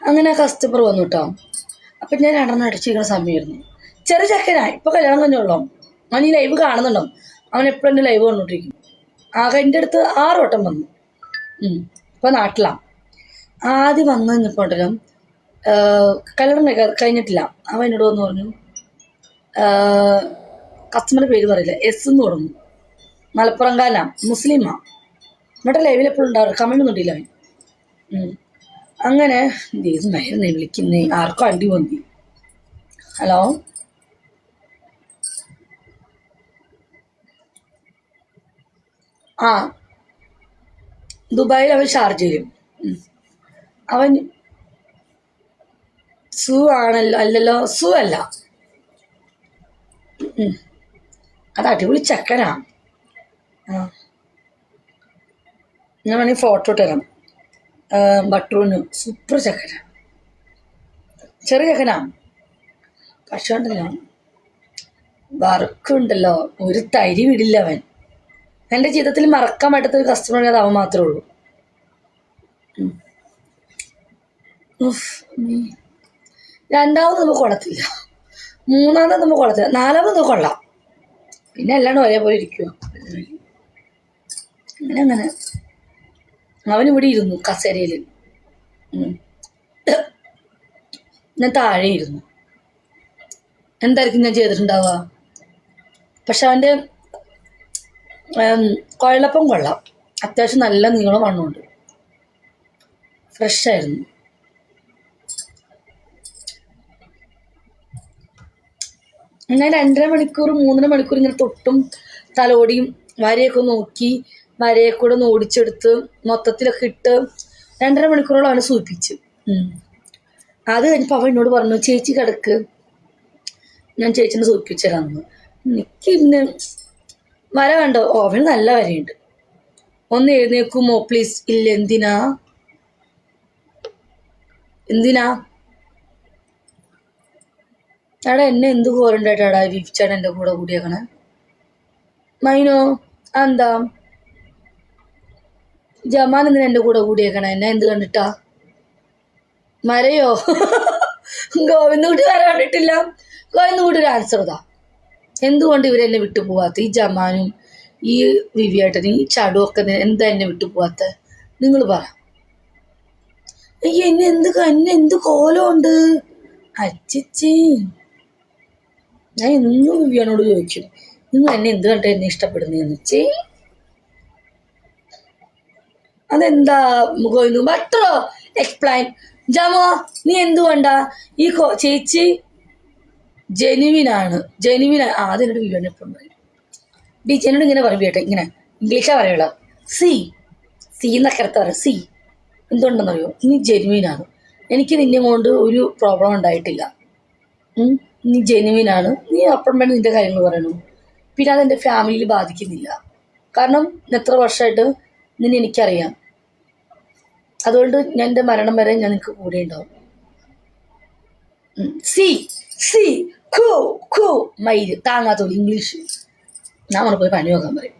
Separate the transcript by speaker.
Speaker 1: അങ്ങനെ കസ്റ്റമർ വന്നു കേട്ടോ. അപ്പം ഞാൻ രണ്ടെണ്ണം അടിച്ചിരിക്കുന്ന സമയമായിരുന്നു. ചെറിയ ചക്കനായി ഇപ്പോൾ കല്യാണം കഴിഞ്ഞോളൂ. അവൻ ഈ ലൈവ് കാണുന്നുണ്ടോ? അവൻ എപ്പോഴും എൻ്റെ ലൈവ് കണ്ടോണ്ടിരിക്കും. ആകെ എൻ്റെ അടുത്ത് 6 വട്ടം വന്നു. ഇപ്പോൾ നാട്ടിലാണ്. ആദ്യം വന്നു കഴിഞ്ഞപ്പോഴേക്കും കല്യാണം കഴിഞ്ഞിട്ടില്ല. അവൻ എന്നോട് വന്ന് പറഞ്ഞു, കസ്റ്റമറുടെ പേര് പറയില്ല, എസ് എന്ന് തുടങ്ങും, മലപ്പുറംകാരനാ, മുസ്ലിമാ. നമ്മുടെ ലൈവിൽ എപ്പോഴും ഉണ്ടാവും, കമൻ്റ് ഒന്നും ഇല്ല അവൻ. അങ്ങനെ ഇതായിരുന്നേ വിളിക്കുന്നേ, ആർക്കും അണ്ടി വന്നി. ഹലോ, ആ ദുബായിൽ അവൻ ഷാർജയിലും. അവൻ സു ആണല്ലോ, അല്ലല്ലോ, സു അല്ല, അത് അടിപൊളി ചക്കനാ. ഞാൻ വേണമെങ്കിൽ ഫോട്ടോ ഇട്ടുതരാം. ബട്ടൂന് സൂപ്പർ ചക്കന, ചെറിയ ചക്കനാ. പക്ഷെ ഉണ്ടല്ലോ വറുക്കുണ്ടല്ലോ, ഒരു തരി വിടില്ല അവൻ. എൻ്റെ ജീവിതത്തിൽ മറക്കാൻ പറ്റാത്തൊരു കസ്റ്റമർ അത് അവൻ മാത്രമേ ഉള്ളൂ. രണ്ടാമത് നമുക്ക് കൊള്ളത്തില്ല, മൂന്നാമത് നമുക്ക് കൊള്ളത്തില്ല, നാലാമത് കൊള്ളാം, പിന്നെ അല്ലാണ്ട് ഒരേപോലെ ഇരിക്കുക. അങ്ങനെ അവനിവിടെ ഇരുന്നു കസേരയിൽ, ഞാൻ താഴെ ഇരുന്നു. എന്തായിരിക്കും ഞാൻ ചെയ്തിട്ടുണ്ടാവുക? പക്ഷെ അവൻ്റെ കുഴലപ്പം കൊള്ളാം, അത്യാവശ്യം നല്ല നീളം വണ്ണമുണ്ട്, ഫ്രഷായിരുന്നു. ഞാൻ 2.5 മണിക്കൂർ 3 മണിക്കൂർ ഇങ്ങനെ തൊട്ടും തലോടിയും വരയൊക്കെ നോക്കി വരയെ കൂടെ ഒന്ന് ഓടിച്ചെടുത്ത് മൊത്തത്തിലൊക്കെ ഇട്ട് 2.5 മണിക്കൂറോളം അവനെ സൂചിപ്പിച്ചു. അത് കഴിഞ്ഞപ്പോൾ അവൻ എന്നോട് പറഞ്ഞു, ചേച്ചി കിടക്ക്, ഞാൻ ചേച്ചിനെ സൂചിപ്പിച്ചു തരാമെന്ന്. എനിക്ക് ഇന്ന് വര കണ്ടോ? അവന് നല്ല വരയുണ്ട്. ഒന്ന് എഴുന്നേക്കുമോ പ്ലീസ്? ഇല്ല. എന്തിനാ എടാ, എന്നെ എന്ത് കോലുണ്ടായിട്ടാടാ വിപ്പിച്ചാണ് എൻ്റെ കൂടെ കൂടിയേക്കണേ? മൈനോ എന്താ ജമാൻ എന്തിനാ എൻ്റെ കൂടെ കൂടിയേക്കണേ? എന്നെ എന്ത് കണ്ടിട്ടാ? മരയോ? ഗോവിന്ദകുട്ടി വര കണ്ടിട്ടില്ല. ഗോവിന്ദകുട്ടി ഒരു ആൻസർ ഇതാ, എന്തുകൊണ്ട് ഇവരെന്നെ വിട്ടു പോവാത്ത? ഈ ജമാനും ഈ വിവിയായിട്ടനും ഈ ചടുവും ഒക്കെ എന്താ എന്നെ വിട്ടു പോവാത്ത? നിങ്ങൾ പറ. എന്നെ എന്ത് കോലമുണ്ട് അച്ചി. ഞാൻ എന്നും വിവിയാനോട് ചോദിക്കും, നിങ്ങൾ എന്നെ എന്ത് കണ്ടിട്ട് എന്നെ ഇഷ്ടപ്പെടുന്നതെന്ന്. അതെന്താ ഗോവിന്ദു ബട്ടോ എക്സ്പ്ലൈൻ. ജമോ, നീ എന്തുകൊണ്ടാ ഈ ചേച്ചി ജെനുവിനാണ്. അതെന്നോട് വിവിയാണ് എപ്പോഴും പറയും. എന്നോട് ഇങ്ങനെ പറയും കേട്ടോ, ഇങ്ങനെ ഇംഗ്ലീഷാ പറയുള്ളൂ. സി എന്നൊക്കെ അടുത്ത് പറയാം. സി എന്തുകൊണ്ടെന്നറിയോ? നീ ജെനുവിനാണ്, എനിക്ക് നിന്നെ കൊണ്ട് ഒരു പ്രോബ്ലം ഉണ്ടായിട്ടില്ല. നീ ജെനുവിനാണ്, നീ അപ്പം വേണം നിൻ്റെ കാര്യങ്ങൾ പറയണു. പിന്നെ അതെൻ്റെ ഫാമിലിയിൽ ബാധിക്കുന്നില്ല, കാരണം എത്ര വർഷമായിട്ട് നിന്നെ എനിക്കറിയാം. അതുകൊണ്ട് ഞാൻ എൻ്റെ മരണം വരെ ഞാൻ നിനക്ക് കൂടെ ഉണ്ടാവും. സി മയില് താങ്ങാത്തോളൂ ഇംഗ്ലീഷ്. ഞാൻ പോയി പണി നോക്കാൻ പറയും.